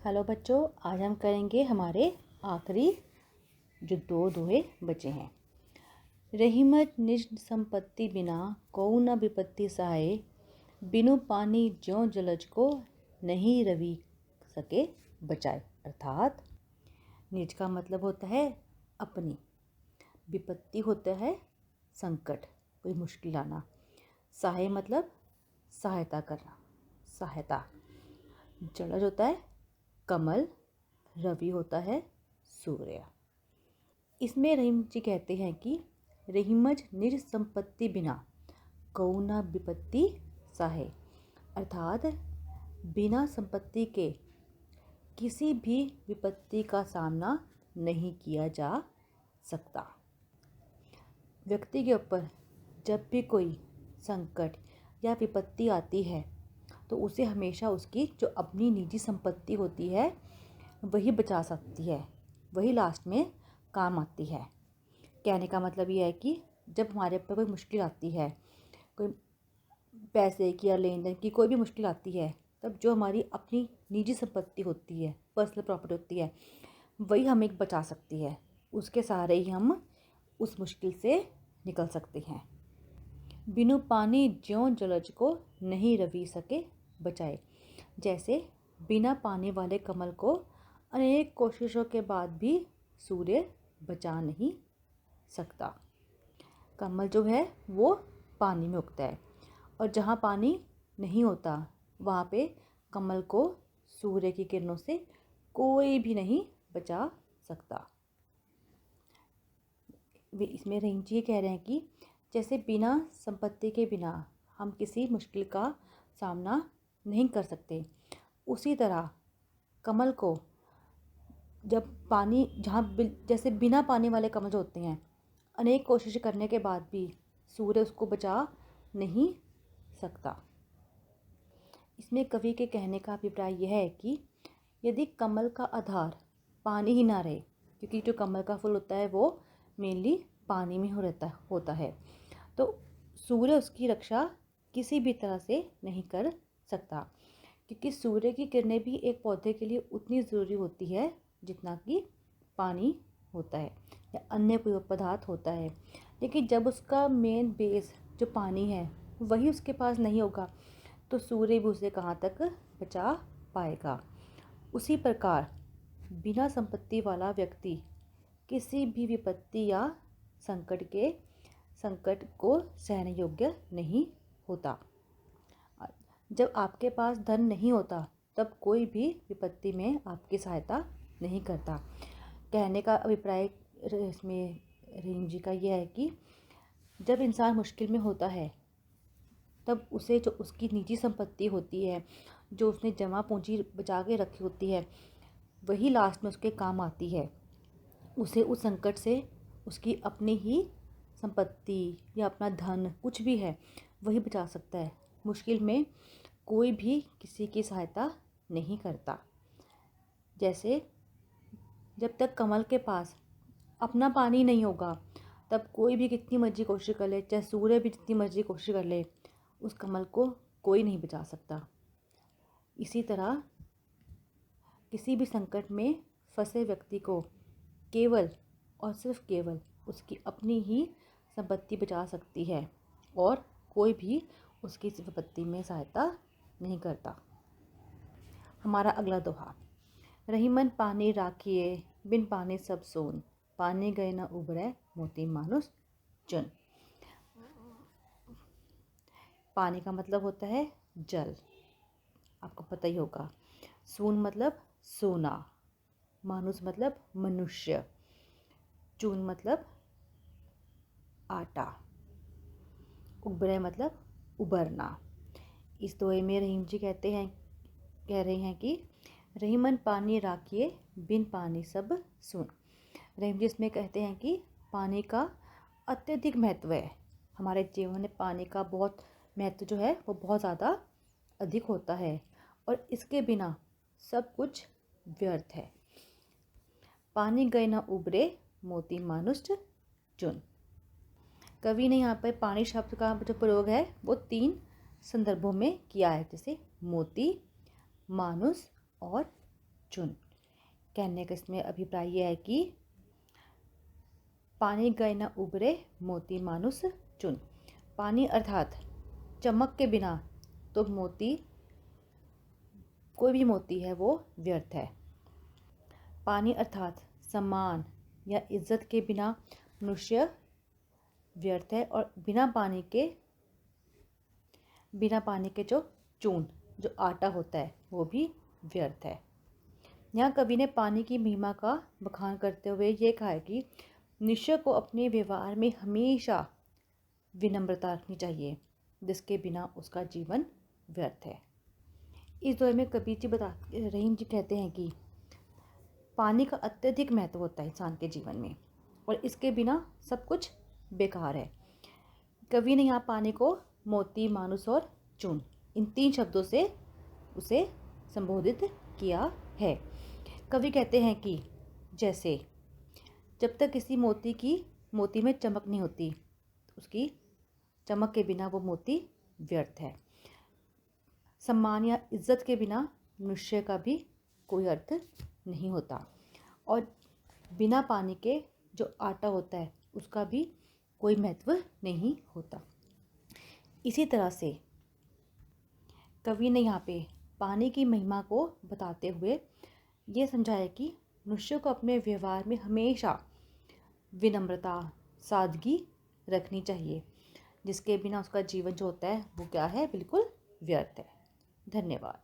Hello बच्चों, आज हम करेंगे हमारे आखिरी जो दो दोहे बचे हैं। रहीमत निज संपत्ति बिना कोउ न विपत्ति सहाय, बिनु पानी ज्यों जलज को नहीं रवि सके बचाए। अर्थात निज का मतलब होता है अपनी, विपत्ति होता है संकट, कोई मुश्किल आना, सहाय मतलब सहायता करना, सहायता, जलज होता है कमल, रवि होता है सूर्य। इसमें रहीम जी कहते हैं कि रहीमज निज संपत्ति बिना कोउ न विपत्ति सहाय, अर्थात बिना संपत्ति के किसी भी विपत्ति का सामना नहीं किया जा सकता। व्यक्ति के ऊपर जब भी कोई संकट या विपत्ति आती है तो उसे हमेशा उसकी जो अपनी निजी संपत्ति होती है वही बचा सकती है, वही लास्ट में काम आती है। कहने का मतलब ये है कि जब हमारे ऊपर कोई मुश्किल आती है, कोई पैसे की या लेन देन की कोई भी मुश्किल आती है, तब जो हमारी अपनी निजी संपत्ति होती है, पर्सनल प्रॉपर्टी होती है, वही हमें बचा सकती है। उसके सहारे ही हम उस मुश्किल से निकल सकते हैं। बिनु पानी ज्यों जलज को नहीं रवि सके बचाए, जैसे बिना पानी वाले कमल को अनेक कोशिशों के बाद भी सूर्य बचा नहीं सकता। कमल जो है वो पानी में उगता है और जहाँ पानी नहीं होता वहाँ पे कमल को सूर्य की किरणों से कोई भी नहीं बचा सकता। वे इसमें रहीम जी कह रहे हैं कि जैसे बिना संपत्ति के बिना हम किसी मुश्किल का सामना नहीं कर सकते, उसी तरह कमल को जब पानी जैसे बिना पानी वाले कमल जो होते हैं, अनेक कोशिश करने के बाद भी सूर्य उसको बचा नहीं सकता। इसमें कवि के कहने का अभिप्राय यह है कि यदि कमल का आधार पानी ही ना रहे, क्योंकि जो कमल का फूल होता है वो मेनली पानी में होता है, तो सूर्य उसकी रक्षा किसी भी तरह से नहीं कर सकता, क्योंकि सूर्य की किरणें भी एक पौधे के लिए उतनी ज़रूरी होती है जितना कि पानी होता है या अन्य कोई पदार्थ होता है। लेकिन जब उसका मेन बेस जो पानी है वही उसके पास नहीं होगा तो सूर्य भी उसे कहाँ तक बचा पाएगा। उसी प्रकार बिना संपत्ति वाला व्यक्ति किसी भी विपत्ति या संकट को सहने योग्य नहीं होता। जब आपके पास धन नहीं होता तब कोई भी विपत्ति में आपकी सहायता नहीं करता। कहने का अभिप्राय इसमें रहीम जी का यह है कि जब इंसान मुश्किल में होता है तब उसे जो उसकी निजी संपत्ति होती है, जो उसने जमा पूंजी बचा के रखी होती है, वही लास्ट में उसके काम आती है। उसे उस संकट से उसकी अपनी ही संपत्ति या अपना धन कुछ भी है वही बचा सकता है। मुश्किल में कोई भी किसी की सहायता नहीं करता। जैसे जब तक कमल के पास अपना पानी नहीं होगा तब कोई भी कितनी मर्जी कोशिश कर ले, चाहे सूर्य भी जितनी मर्जी कोशिश कर ले, उस कमल को कोई नहीं बचा सकता। इसी तरह किसी भी संकट में फंसे व्यक्ति को केवल और सिर्फ केवल उसकी अपनी ही संपत्ति बचा सकती है और कोई भी उसकी संपत्ति में सहायता नहीं करता। हमारा अगला दोहा, रहीमन पानी राखिए बिन पानी सब सोन, पानी गए न उबरे मोती मानुष चुन। पानी का मतलब होता है जल, आपको पता ही होगा। सून मतलब सोना, मानुष मतलब मनुष्य, चून मतलब आटा, उबरे मतलब उबरना। इस दोहे में रहीम जी कह रहे हैं कि रहीमन पानी राखिए बिन पानी सब सून। रहीम जी इसमें कहते हैं कि पानी का अत्यधिक महत्व है। हमारे जीवन में पानी का बहुत महत्व जो है वो बहुत ज़्यादा अधिक होता है और इसके बिना सब कुछ व्यर्थ है। पानी गए न उबरे मोती मानुष चुन। कवि ने यहाँ पर पानी शब्द का जो प्रयोग है वो 3 संदर्भों में किया है, जैसे मोती, मानुष और चुन। कहने का इसमें अभिप्राय यह है कि पानी गए न उबरे मोती मानुस चुन। पानी अर्थात चमक के बिना तो मोती, कोई भी मोती है वो व्यर्थ है। पानी अर्थात सम्मान या इज्जत के बिना मनुष्य व्यर्थ है, और बिना पानी के जो चून, जो आटा होता है, वो भी व्यर्थ है। यहाँ कवि ने पानी की महिमा का बखान करते हुए ये कहा है कि मनुष्य को अपने व्यवहार में हमेशा विनम्रता रखनी चाहिए, जिसके बिना उसका जीवन व्यर्थ है। इस दौर में कबीर जी रहीम जी कहते हैं कि पानी का अत्यधिक महत्व होता है इंसान के जीवन में, और इसके बिना सब कुछ बेकार है। कवि ने यहाँ पानी को मोती, मानुस और चून, इन 3 शब्दों से उसे संबोधित किया है। कवि कहते हैं कि जैसे जब तक किसी मोती में चमक नहीं होती, उसकी चमक के बिना वो मोती व्यर्थ है। सम्मान या इज्जत के बिना मनुष्य का भी कोई अर्थ नहीं होता, और बिना पानी के जो आटा होता है उसका भी कोई महत्व नहीं होता। इसी तरह से कवि ने यहाँ पे पानी की महिमा को बताते हुए ये समझाया कि मनुष्य को अपने व्यवहार में हमेशा विनम्रता, सादगी रखनी चाहिए, जिसके बिना उसका जीवन जो होता है वो क्या है, बिल्कुल व्यर्थ है। धन्यवाद।